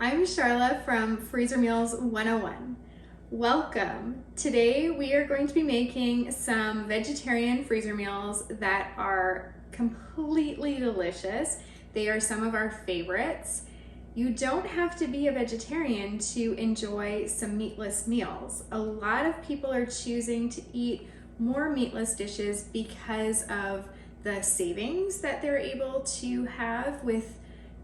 I'm Charla from Freezer Meals 101. Welcome. Today we are going to be making some vegetarian freezer meals that are completely delicious. They are some of our favorites. You don't have to be a vegetarian to enjoy some meatless meals. A lot of people are choosing to eat more meatless dishes because of the savings that they're able to have with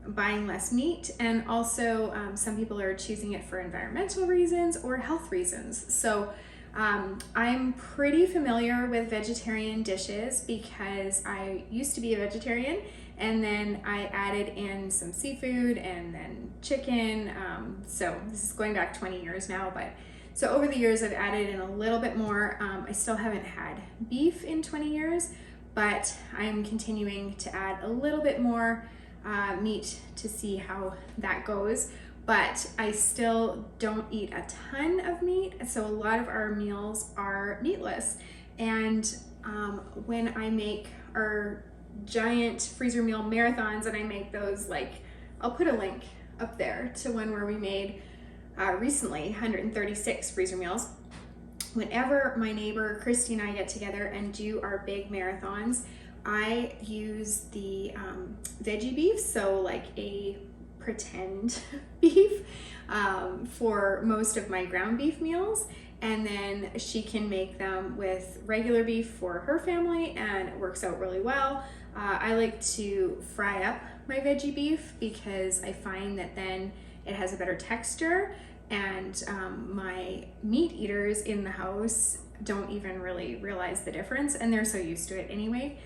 buying less meat, and also some people are choosing it for environmental reasons or health reasons. So I'm pretty familiar with vegetarian dishes because I used to be a vegetarian, and then I added in some seafood and then chicken. So this is going back 20 years now, but so over the years I've added in a little bit more. I still haven't had beef in 20 years, but I'm continuing to add a little bit more meat to see how that goes. But I still don't eat a ton of meat, so a lot of our meals are meatless. And when I make our giant freezer meal marathons, and I make those, like, I'll put a link up there to one where we made recently 136 freezer meals. Whenever my neighbor Christy and I get together and do our big marathons, I use the veggie beef, so like a pretend beef for most of my ground beef meals, and then she can make them with regular beef for her family, and it works out really well. I like to fry up my veggie beef because I find that then it has a better texture, and my meat eaters in the house don't even really realize the difference, and they're so used to it anyway.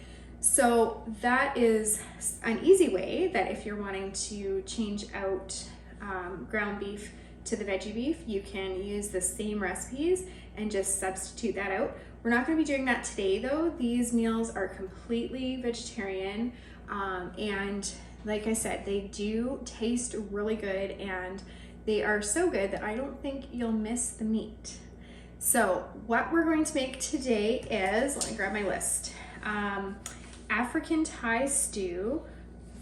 So that is an easy way that if you're wanting to change out ground beef to the veggie beef, you can use the same recipes and just substitute that out. We're not going to be doing that today though. These meals are completely vegetarian, and like I said, they do taste really good, and they are so good that I don't think you'll miss the meat. So what we're going to make today is, let me grab my list. African Thai stew,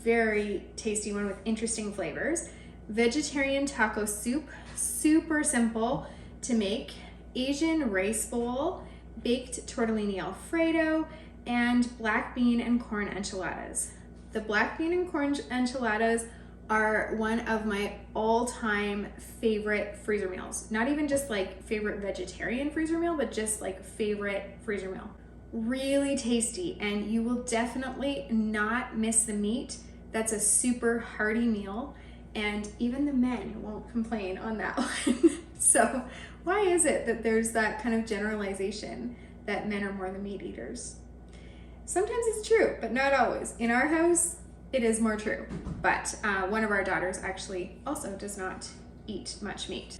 very tasty one with interesting flavors. Vegetarian taco soup, super simple to make. Asian rice bowl, baked tortellini alfredo, and black bean and corn enchiladas. The black bean and corn enchiladas are one of my all-time favorite freezer meals. Not even just like favorite vegetarian freezer meal, but just like favorite freezer meal. Really tasty, and you will definitely not miss the meat. That's a super hearty meal, and even the men won't complain on that one. So why is it that there's that kind of generalization that men are more the meat eaters? Sometimes it's true, but not always. In our house, it is more true, but one of our daughters actually also does not eat much meat.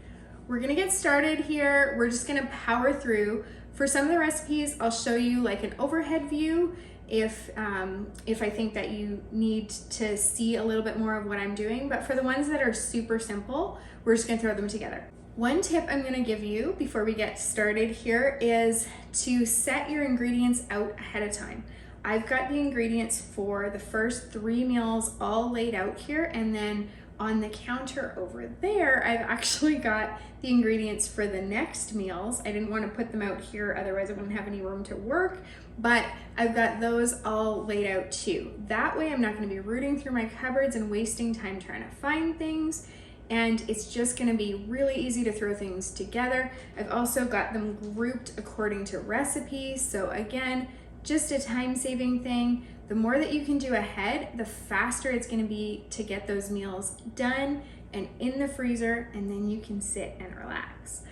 We're gonna get started here. We're just gonna power through. For some of the recipes, I'll show you like an overhead view if I think that you need to see a little bit more of what I'm doing. But for the ones that are super simple, we're just gonna throw them together. One tip I'm gonna give you before we get started here is to set your ingredients out ahead of time. I've got the ingredients for the first 3 meals all laid out here, and then on the counter over there, I've actually got the ingredients for the next meals. I didn't want to put them out here, otherwise I wouldn't have any room to work, but I've got those all laid out too. That way I'm not going to be rooting through my cupboards and wasting time trying to find things, and it's just going to be really easy to throw things together. I've also got them grouped according to recipes, so again, just a time-saving thing. The more that you can do ahead, the faster it's gonna be to get those meals done and in the freezer, and then you can sit and relax,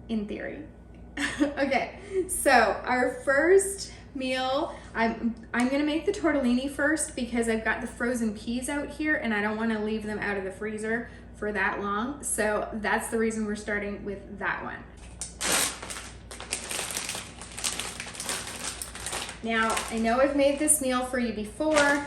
in theory. Okay, so our first meal, I'm gonna make the tortellini first because I've got the frozen peas out here and I don't wanna leave them out of the freezer for that long. So that's the reason we're starting with that one. Now, I know I've made this meal for you before.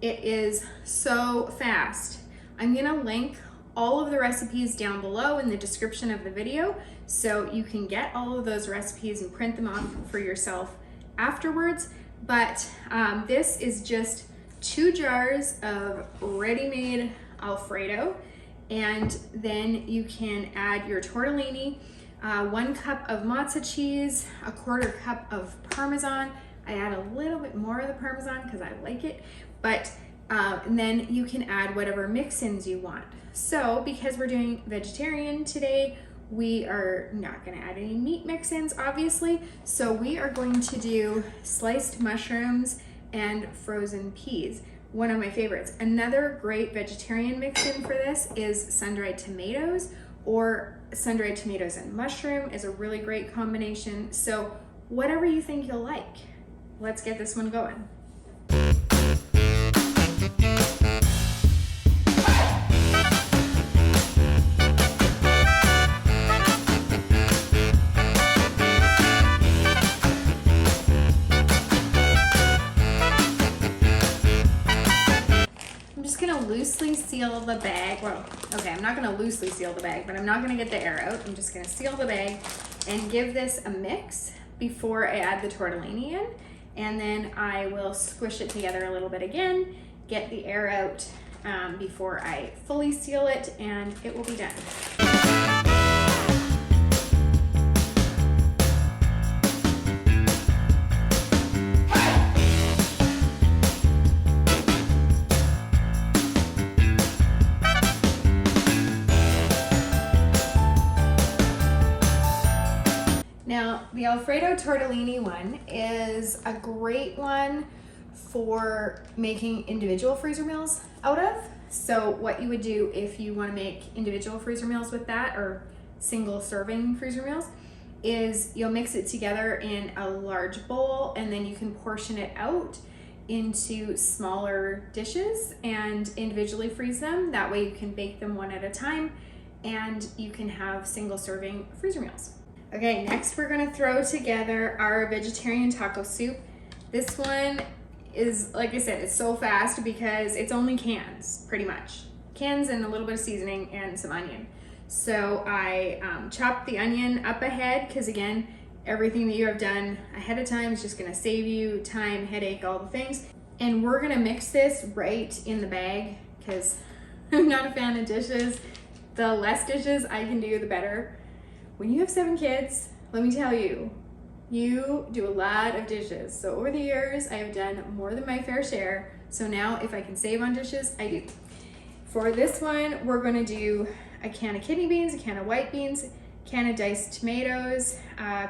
It is so fast. I'm gonna link all of the recipes down below in the description of the video, so you can get all of those recipes and print them off for yourself afterwards. But this is just 2 jars of ready-made alfredo, And then you can add your tortellini, 1 cup of mozza cheese, 1/4 cup of Parmesan. I add a little bit more of the Parmesan because I like it, but and then you can add whatever mix-ins you want. So because we're doing vegetarian today, we are not going to add any meat mix-ins, obviously. So we are going to do sliced mushrooms and frozen peas, one of my favorites. Another great vegetarian mix-in for this is sun-dried tomatoes, or sun-dried tomatoes and mushroom is a really great combination. So whatever you think you'll like. Let's get this one going. Loosely seal the bag. Well, okay, I'm not gonna loosely seal the bag, but I'm not gonna get the air out. I'm just gonna seal the bag and give this a mix before I add the tortellini in. And then I will squish it together a little bit again, get the air out before I fully seal it, and it will be done. Now, the Alfredo tortellini one is a great one for making individual freezer meals out of. So what you would do if you want to make individual freezer meals with that, or single serving freezer meals, is you'll mix it together in a large bowl, and then you can portion it out into smaller dishes and individually freeze them. That way you can bake them one at a time, and you can have single serving freezer meals. Okay, next we're gonna throw together our vegetarian taco soup. This one is, like I said, it's so fast because it's only cans, pretty much. Cans and a little bit of seasoning and some onion. So I chopped the onion up ahead because, again, everything that you have done ahead of time is just gonna save you time, headache, all the things. And we're gonna mix this right in the bag because I'm not a fan of dishes. The less dishes I can do, the better. When you have 7 kids, let me tell you, you do a lot of dishes. So over the years, I have done more than my fair share. So now if I can save on dishes, I do. For this one, we're gonna do a can of kidney beans, a can of white beans, a can of diced tomatoes,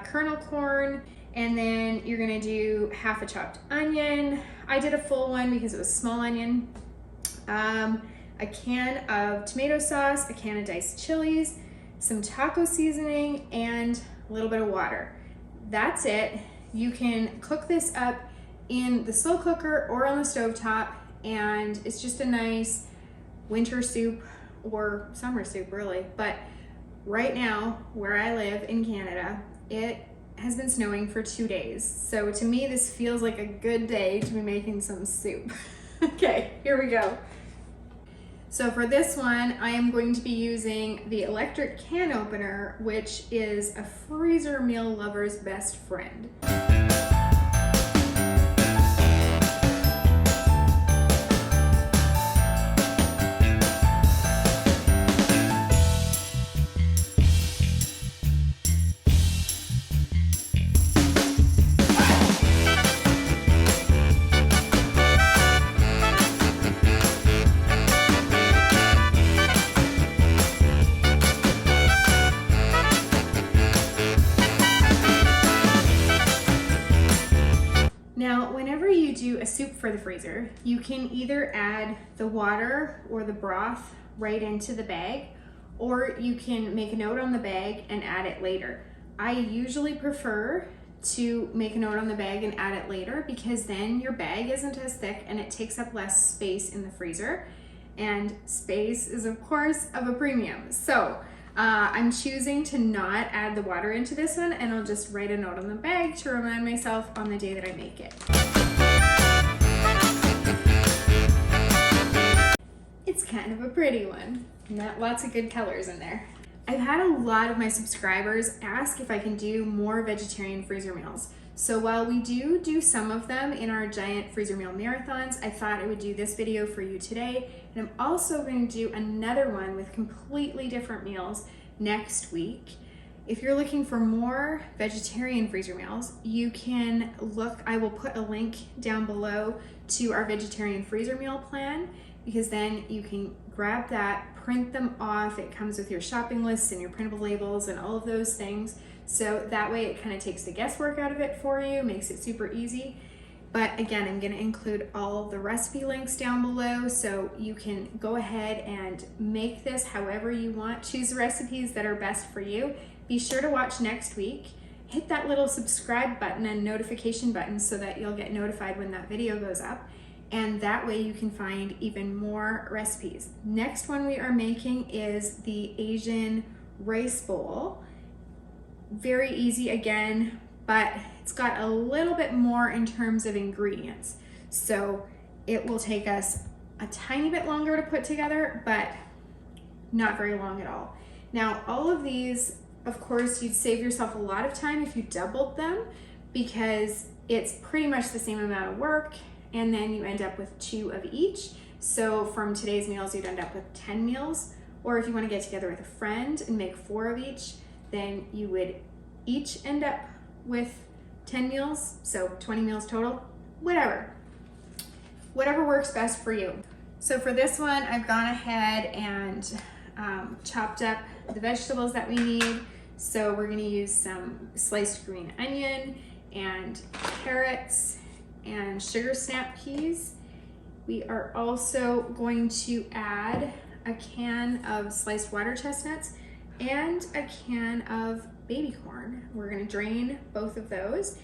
kernel corn, and then you're gonna do half a chopped onion. I did a full one because it was small onion. A can of tomato sauce, a can of diced chilies, some taco seasoning, and a little bit of water. That's it. You can cook this up in the slow cooker or on the stovetop, and it's just a nice winter soup or summer soup, really. But right now, where I live in Canada, it has been snowing for 2 days. So to me, this feels like a good day to be making some soup. Okay, here we go. So for this one, I am going to be using the electric can opener, which is a freezer meal lover's best friend. Now, whenever you do a soup for the freezer, you can either add the water or the broth right into the bag, or you can make a note on the bag and add it later. I usually prefer to make a note on the bag and add it later because then your bag isn't as thick and it takes up less space in the freezer. And space is, of course, of a premium. So I'm choosing to not add the water into this one, and I'll just write a note on the bag to remind myself on the day that I make it. It's kind of a pretty one. Lots of good colors in there. I've had a lot of my subscribers ask if I can do more vegetarian freezer meals. So while we do some of them in our giant freezer meal marathons, I thought I would do this video for you today. And I'm also going to do another one with completely different meals next week. If you're looking for more vegetarian freezer meals, you can look, I will put a link down below to our vegetarian freezer meal plan, because then you can grab that, print them off. It comes with your shopping lists and your printable labels and all of those things. So that way it kind of takes the guesswork out of it for you, makes it super easy. But again, I'm gonna include all the recipe links down below, so you can go ahead and make this however you want. Choose the recipes that are best for you. Be sure to watch next week. Hit that little subscribe button and notification button so that you'll get notified when that video goes up. And that way you can find even more recipes. Next one we are making is the Asian rice bowl. Very easy again, but it's got a little bit more in terms of ingredients. So it will take us a tiny bit longer to put together, but not very long at all. Now, all of these, of course, you'd save yourself a lot of time if you doubled them, because it's pretty much the same amount of work, and then you end up with 2 of each. So from today's meals, you'd end up with 10 meals. Or if you want to get together with a friend and make 4 of each, then you would each end up with 10 meals, so 20 meals total, whatever works best for you. So for this one, I've gone ahead and chopped up the vegetables that we need. So we're gonna use some sliced green onion and carrots and sugar snap peas. We are also going to add a can of sliced water chestnuts and a can of baby corn. We're gonna drain both of those.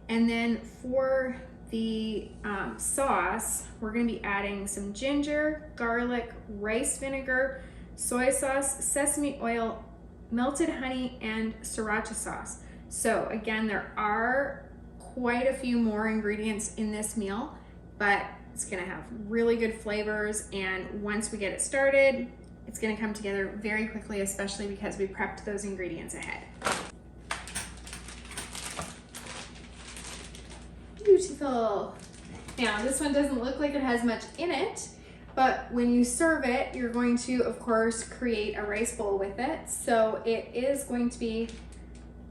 And then for the sauce, we're gonna be adding some ginger, garlic, rice vinegar, soy sauce, sesame oil, melted honey, and sriracha sauce. So again, there are quite a few more ingredients in this meal, but it's gonna have really good flavors. And once we get it started, it's gonna come together very quickly, especially because we prepped those ingredients ahead. Beautiful. Now, this one doesn't look like it has much in it, but when you serve it, you're going to, of course, create a rice bowl with it. So it is going to be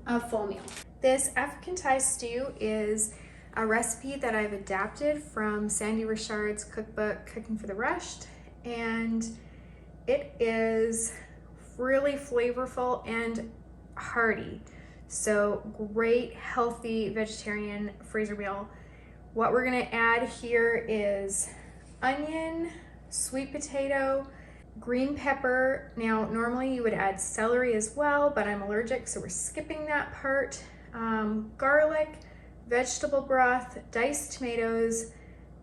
a full meal. This African Thai stew is a recipe that I've adapted from Sandy Richard's cookbook, Cooking for the Rushed, and it is really flavorful and hearty. So great, healthy vegetarian freezer meal. What we're gonna add here is onion, sweet potato, green pepper. Now, normally you would add celery as well, but I'm allergic, so we're skipping that part. Garlic, vegetable broth, diced tomatoes,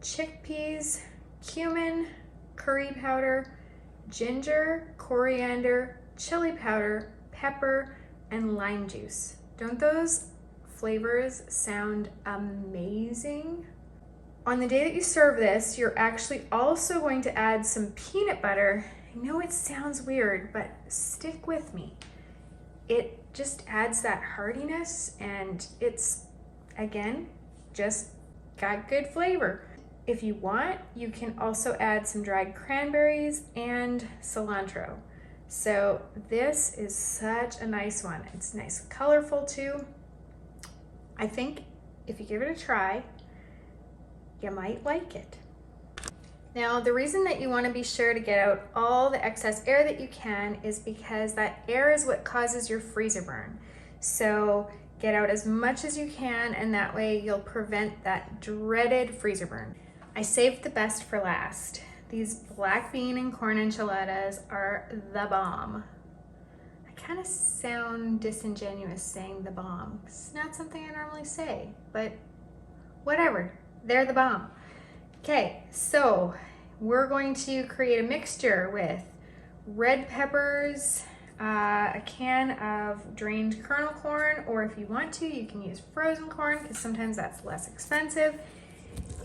chickpeas, cumin, curry powder, ginger, coriander, chili powder, pepper, and lime juice. Don't those flavors sound amazing? On the day that you serve this, you're actually also going to add some peanut butter. I know it sounds weird, but stick with me. It just adds that heartiness, and it's, again, just got good flavor. If you want, you can also add some dried cranberries and cilantro. So this is such a nice one. It's nice, colorful too. I think if you give it a try, you might like it. Now, the reason that you want to be sure to get out all the excess air that you can is because that air is what causes your freezer burn. So get out as much as you can, and that way you'll prevent that dreaded freezer burn. I saved the best for last. These black bean and corn enchiladas are the bomb. I kind of sound disingenuous saying the bomb. It's not something I normally say, but whatever, they're the bomb. Okay, so we're going to create a mixture with red peppers, a can of drained kernel corn, or if you want to, you can use frozen corn because sometimes that's less expensive.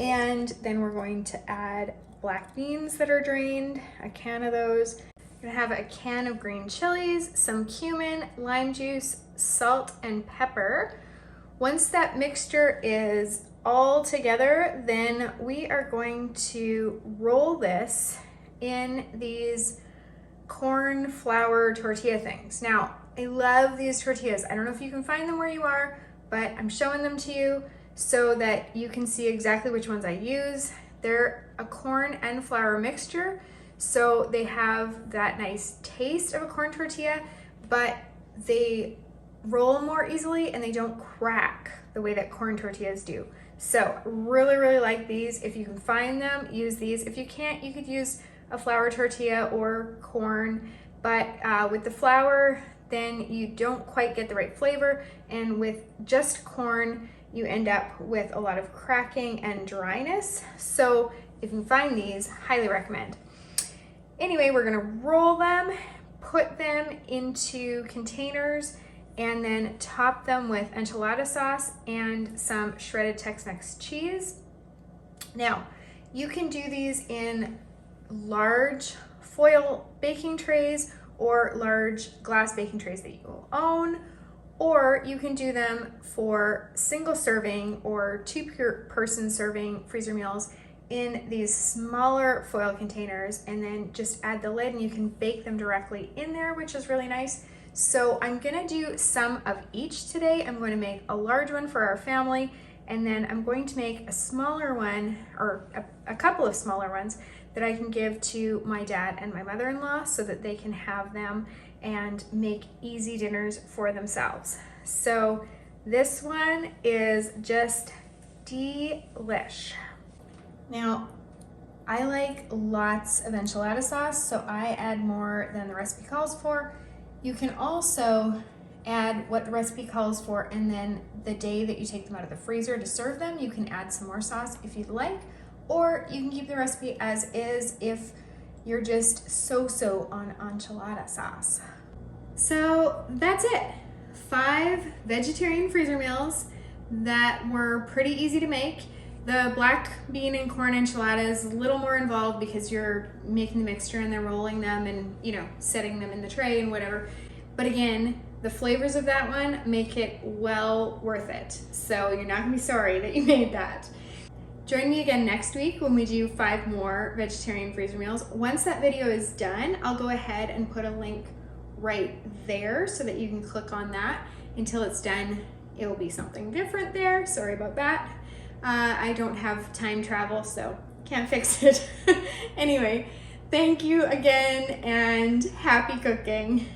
And then we're going to add black beans that are drained, a can of those. We're gonna have a can of green chilies, some cumin, lime juice, salt, and pepper. Once that mixture is all together, then we are going to roll this in these corn flour tortilla things. Now, I love these tortillas. I don't know if you can find them where you are, but I'm showing them to you so that you can see exactly which ones I use. They're a corn and flour mixture, so they have that nice taste of a corn tortilla, but they roll more easily and they don't crack the way that corn tortillas do. So really, really like these. If you can find them, use these. If you can't, you could use a flour tortilla or corn, but with the flour, then you don't quite get the right flavor, and with just corn, you end up with a lot of cracking and dryness. So if you can find these, highly recommend. Anyway, we're gonna roll them, put them into containers, and then top them with enchilada sauce and some shredded Tex-Mex cheese. Now, you can do these in large foil baking trays or large glass baking trays that you will own, or you can do them for single serving or two-person serving freezer meals in these smaller foil containers, and then just add the lid and you can bake them directly in there, which is really nice. So I'm gonna do some of each today. I'm going to make a large one for our family, and then I'm going to make a smaller one, or a couple of smaller ones that I can give to my dad and my mother-in-law so that they can have them and make easy dinners for themselves. So this one is just delish. Now, I like lots of enchilada sauce, so I add more than the recipe calls for. You can also add what the recipe calls for, and then the day that you take them out of the freezer to serve them, you can add some more sauce if you'd like, or you can keep the recipe as is if you're just so-so on enchilada sauce. So that's it. 5 vegetarian freezer meals that were pretty easy to make. The black bean and corn enchilada is a little more involved because you're making the mixture and then rolling them and, you know, setting them in the tray and whatever. But again, the flavors of that one make it well worth it. So you're not gonna be sorry that you made that. Join me again next week when we do 5 more vegetarian freezer meals. Once that video is done, I'll go ahead and put a link right there so that you can click on that. Until it's done, it will be something different there. Sorry about that. I don't have time travel, so can't fix it. Anyway, thank you again and happy cooking.